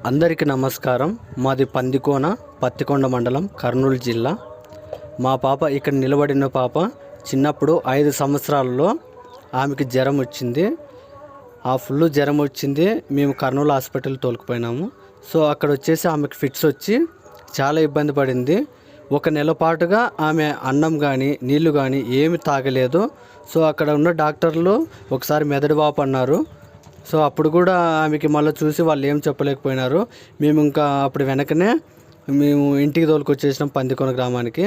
అందరికీ నమస్కారం. మాది పందికోన, పత్తికొండ మండలం, కర్నూలు జిల్లా. మా పాప ఇక్కడ నిలబడిన పాప చిన్నప్పుడు 5 సంవత్సరాలలో ఆమెకి జ్వరం వచ్చింది. ఆ ఫుల్ జ్వరం వచ్చింది. మేము కర్నూలు హాస్పిటల్ తోలుకుపోయినాము. సో అక్కడ వచ్చేసి ఆమెకి ఫిట్స్ వచ్చి చాలా ఇబ్బంది పడింది. 1 నెల పాటుగా ఆమె అన్నం కానీ నీళ్లు కానీ ఏమి తాగలేదు. సో అక్కడ ఉన్న డాక్టర్లు ఒకసారి మెదడు వాపు అన్నారు. సో అప్పుడు కూడా ఆమెకి మళ్ళీ చూసి వాళ్ళు ఏం చెప్పలేకపోయినారు. మేము ఇంకా అప్పుడు వెనకనే మేము ఇంటికి తోలుకొచ్చేసినాం పందికొన గ్రామానికి.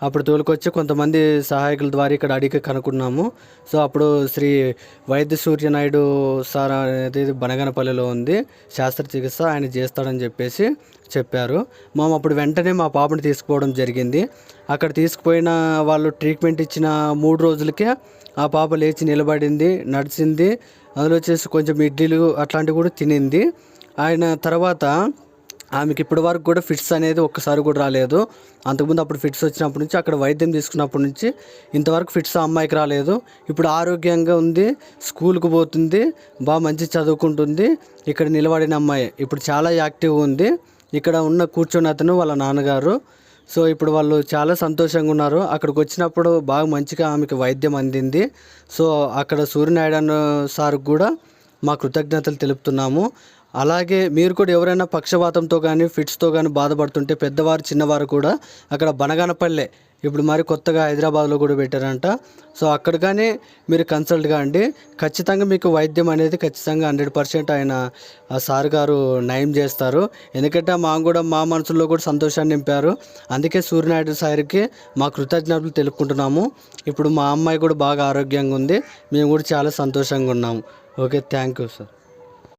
అప్పుడు తోలుకొచ్చి కొంతమంది సహాయకుల ద్వారా ఇక్కడ అడిగి కనుక్కున్నాము. సో అప్పుడు శ్రీ వైద్య సూర్యనాయుడు సార్ అనేది బనగనపల్లిలో ఉంది శస్త్రచికిత్స, ఆయన చేస్తాడని చెప్పేసి చెప్పారు. మేము అప్పుడు వెంటనే మా పాపని తీసుకుపోవడం జరిగింది. అక్కడ తీసుకుపోయిన వాళ్ళు ట్రీట్మెంట్ ఇచ్చిన 3 రోజులకే ఆ పాప లేచి నిలబడింది, నడిచింది. అందులో వచ్చేసి కొంచెం ఇడ్లీలు అట్లాంటివి కూడా తినింది. ఆయన తర్వాత ఆమెకి ఇప్పటి వరకు కూడా ఫిట్స్ అనేది ఒక్కసారి కూడా రాలేదు. అంతకుముందు అప్పుడు ఫిట్స్ వచ్చినప్పటి నుంచి అక్కడ వైద్యం తీసుకున్నప్పటి నుంచి ఇంతవరకు ఫిట్స్ ఆ అమ్మాయికి రాలేదు. ఇప్పుడు ఆరోగ్యంగా ఉంది, స్కూల్కి పోతుంది, బాగా మంచి చదువుకుంటుంది. ఇక్కడ నిలబడిన అమ్మాయి ఇప్పుడు చాలా యాక్టివ్గా ఉంది. ఇక్కడ ఉన్న కూర్చొని అతను వాళ్ళ నాన్నగారు. సో ఇప్పుడు వాళ్ళు చాలా సంతోషంగా ఉన్నారు. అక్కడికి వచ్చినప్పుడు బాగా మంచిగా ఆమెకి వైద్యం అందింది. సో అక్కడ సూర్యనారాయణ సార్ కూడా మా కృతజ్ఞతలు తెలుపుతున్నాము. అలాగే మీరు కూడా ఎవరైనా పక్షవాతంతో కానీ ఫిట్స్తో కానీ బాధపడుతుంటే పెద్దవారు చిన్నవారు కూడా అక్కడ బనగానపల్లె ఇప్పుడు మరి కొత్తగా హైదరాబాద్లో కూడా పెట్టారంట. సో అక్కడ కానీ మీరు కన్సల్ట్ కాండి. ఖచ్చితంగా మీకు వైద్యం అనేది ఖచ్చితంగా 100% ఆయన ఆ సార్ గారు నయం చేస్తారు. ఎందుకంటే మా మనసులో కూడా సంతోషాన్ని నింపారు. అందుకే సూర్యనాయుడు సార్కి మా కృతజ్ఞతలు తెలుపుకుంటున్నాము. ఇప్పుడు మా అమ్మాయి కూడా బాగా ఆరోగ్యంగా ఉంది. మేము కూడా చాలా సంతోషంగా ఉన్నాము. Okay, thank you sir.